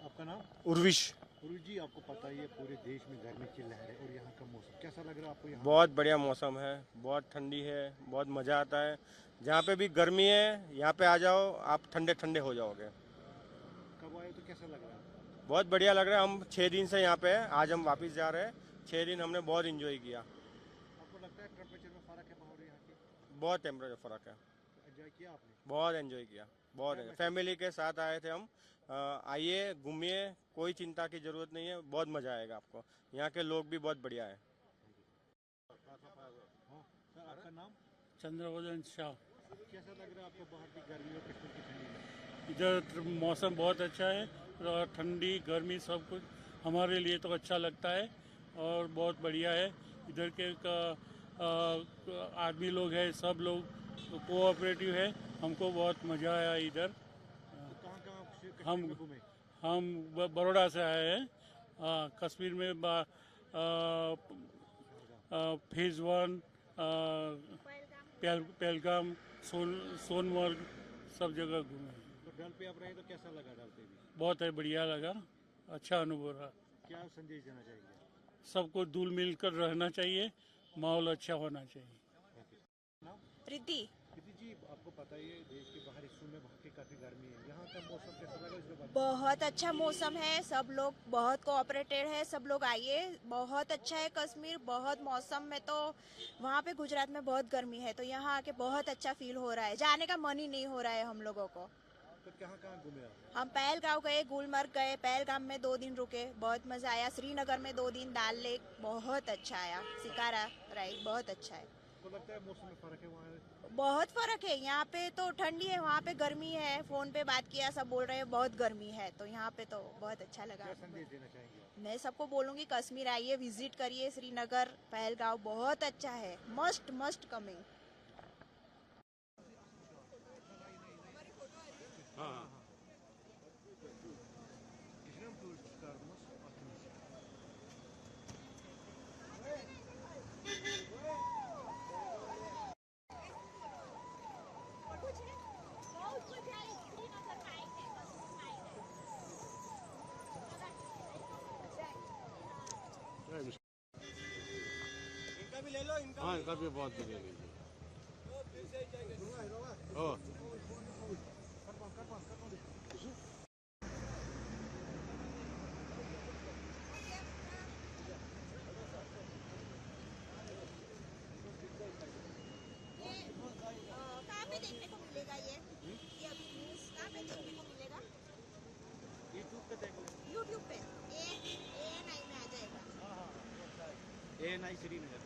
आपका नाम? उर्विश। उर्विश जी, आपको पता ही है पूरे देश में गर्मी की लहर है और यहाँ का मौसम कैसा लग रहा है आपको? यहाँ बहुत बढ़िया मौसम है, बहुत ठंडी है, बहुत मज़ा आता है। जहाँ पे भी गर्मी है यहाँ पे आ जाओ, आप ठंडे ठंडे हो जाओगे। कब आए तो कैसा लग रहा है? बहुत बढ़िया लग रहा है। हम 6 दिन से यहाँ पे हैं, आज हम वापस जा रहे हैं। 6 दिन हमने बहुत एंजॉय किया। आपको लगता है टेम्परेचर में फ़र्क है वहाँ और यहाँ की? बहुत टेम्परेचर फ़र्क है। एंजॉय किया आपने? बहुत एंजॉय किया, बहुत एंजॉय। फैमिली के साथ आए थे हम। आइए, घूमिए, कोई चिंता की ज़रूरत नहीं है, बहुत मज़ा आएगा आपको। यहाँ के लोग भी बहुत बढ़िया है। हाँ सर, आपका नाम? चंद्रवदन शाह। कैसा लग रहा है आपको बाहर की गर्मी और कश्मीर की ठंडी में? इधर मौसम बहुत अच्छा है और ठंडी गर्मी सब कुछ हमारे लिए तो अच्छा लगता है और बहुत बढ़िया है। इधर के आदमी लोग हैं, सब लोग कोऑपरेटिव है। हमको बहुत मज़ा आया इधर। तो कहाँ कहाँ कश्मीर हम में घूमे? हम बड़ौदा से आए हैं। कश्मीर में फेज़ 1, पहलगाम, सोनमर्ग, सब जगह घूमे। तो डल पे आप रहे तो कैसा लगा डल पे भी? बहुत है, बढ़िया लगा, अच्छा अनुभव रहा। क्या संदेश देना चाहेंगे? सबको धुल मिलकर रहना चाहिए, माहौल अच्छा होना चाहिए। नाम? रिद्धि। दीदी जी, आपको पता ही है देश के बाहर हिस्सों में वहाँ की काफ़ी गर्मी है, यहाँ का मौसम कैसा लगा इसके बाद? बहुत अच्छा मौसम है, सब लोग बहुत कोऑपरेटेड है, सब लोग आइए, बहुत अच्छा है कश्मीर। बहुत मौसम में तो वहाँ पे गुजरात में बहुत गर्मी है, तो यहाँ आके बहुत अच्छा फील हो रहा है, जाने का मन ही नहीं हो रहा है हम लोगों को। तो कहाँ कहाँ घूमे आप? हम पहलगांव गए, गुलमर्ग गए, पहलगाम में 2 दिन रुके, बहुत मजा आया। श्रीनगर में 2 दिन, दाल लेक बहुत अच्छा आया, शिकारा राइड बहुत अच्छा है। आपको लगता है मौसम में फ़र्क है वहाँ? बहुत फर्क है, यहाँ पे तो ठंडी है, वहाँ पे गर्मी है। फोन पे बात किया, सब बोल रहे हैं बहुत गर्मी है, तो यहाँ पे तो बहुत अच्छा लगा। क्या संदेश देना चाहेंगे आप? मैं सबको बोलूंगी कश्मीर आइए, विजिट करिए, श्रीनगर, पहलगांव बहुत अच्छा है, मस्ट मस्ट कमिंग। इनका भी ले लो, इनका। हाँ, इनका भी बहुत बढ़िया लीजिए। कहाँ पे देखने को मिलेगा ये अभी न्यूज़ कहाँ पे देखने को मिलेगा? यूट्यूब पे देख लो। यूट्यूब पे ANI में आ जाएगा। ANI श्रीनगर।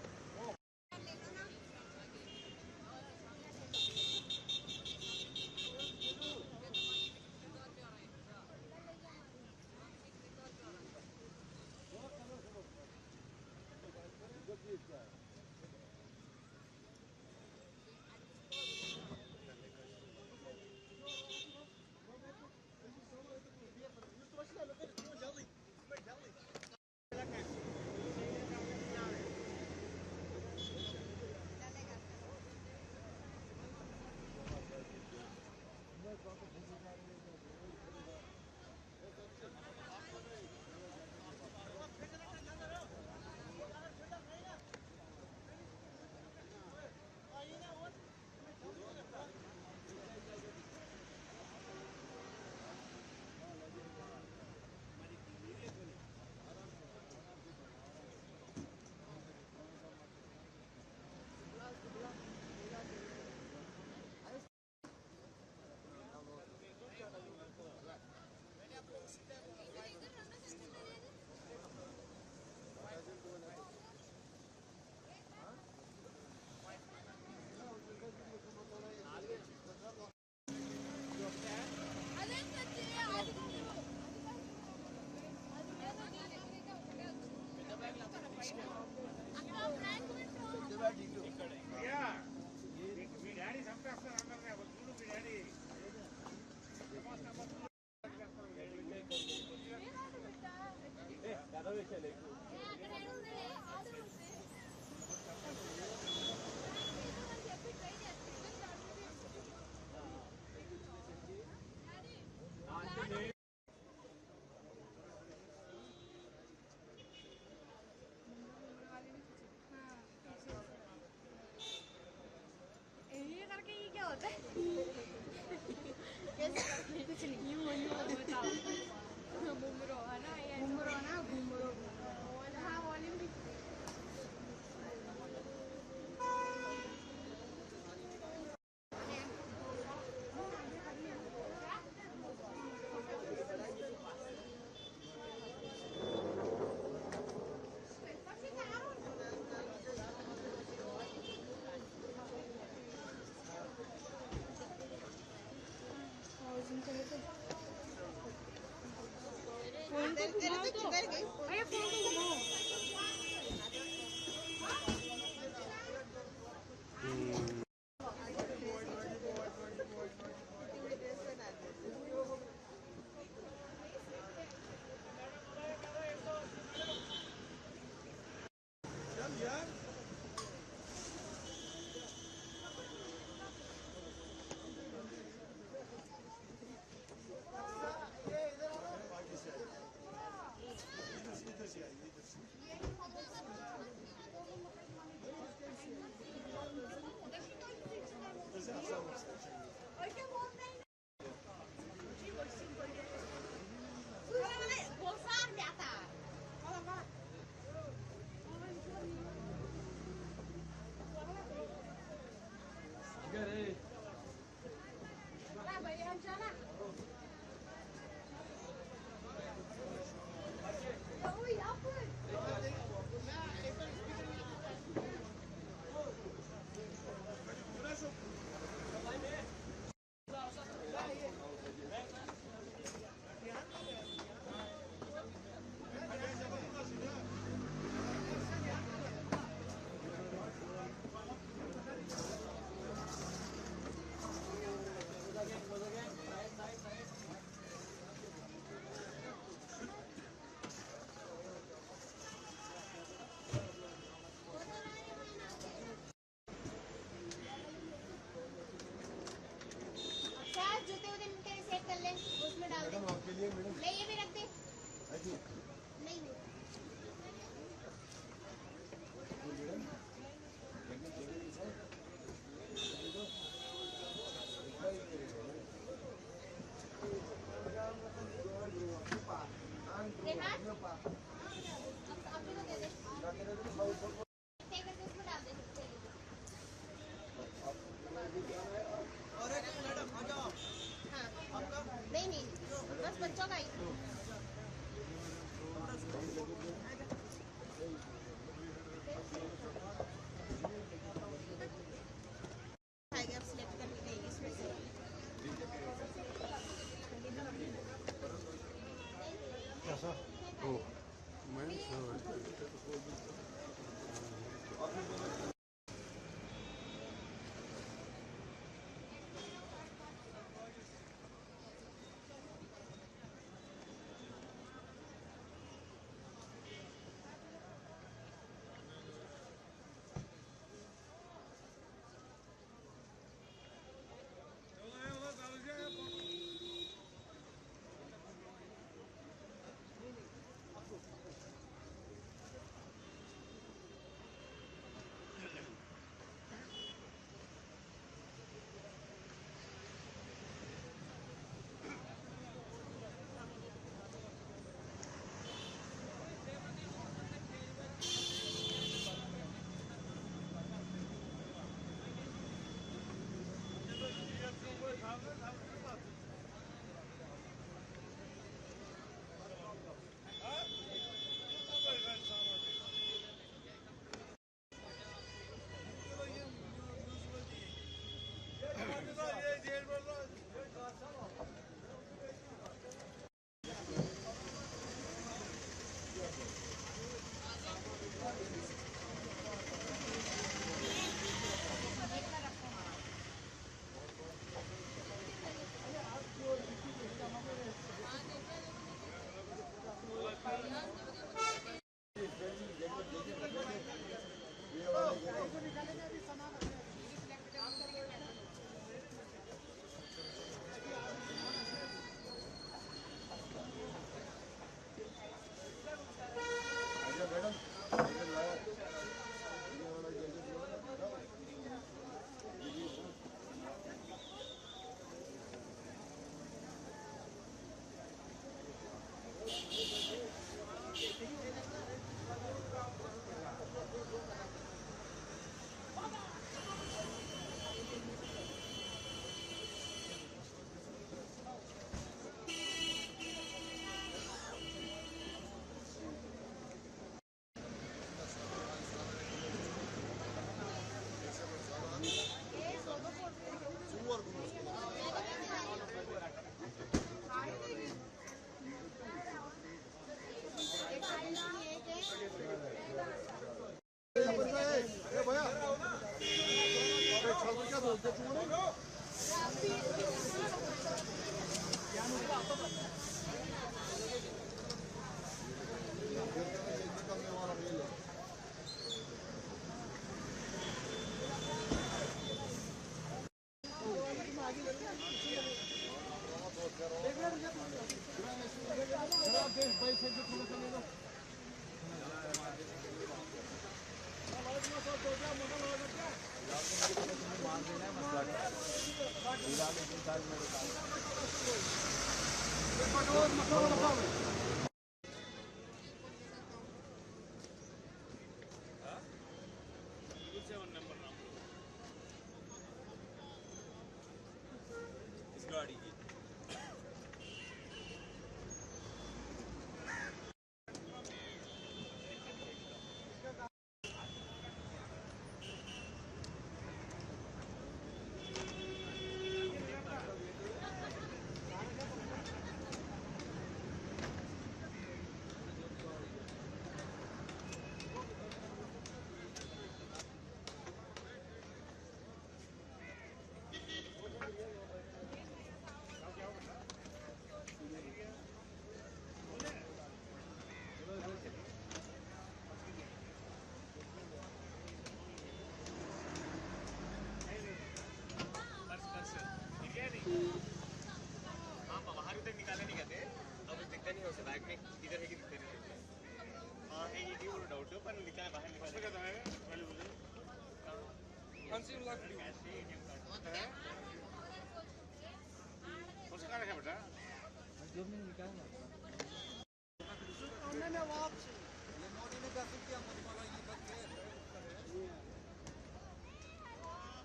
कुछ नहीं बताओ घुमरो है ना ये घुमरो ना घुमरो हाँ वॉल्यूम भी फोन को घुमाओ तो अरे फोन को घुमाओ उसमें डाल दे ले ये भी रख दे नहीं नहीं नहीं बस बच्चों का ही सिलेक्ट करके देंगे इसमें से कैसा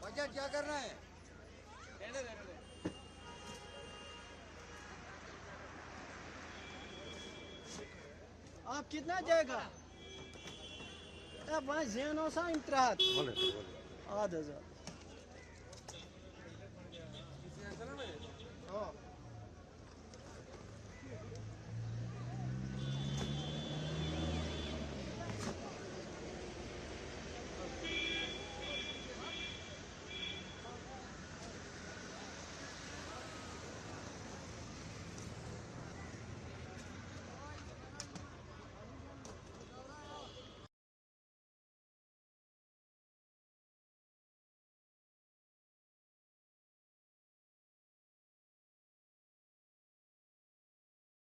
बजट क्या करना है? आप कितना जाएगा? वहाँ 900 इंतरात 8000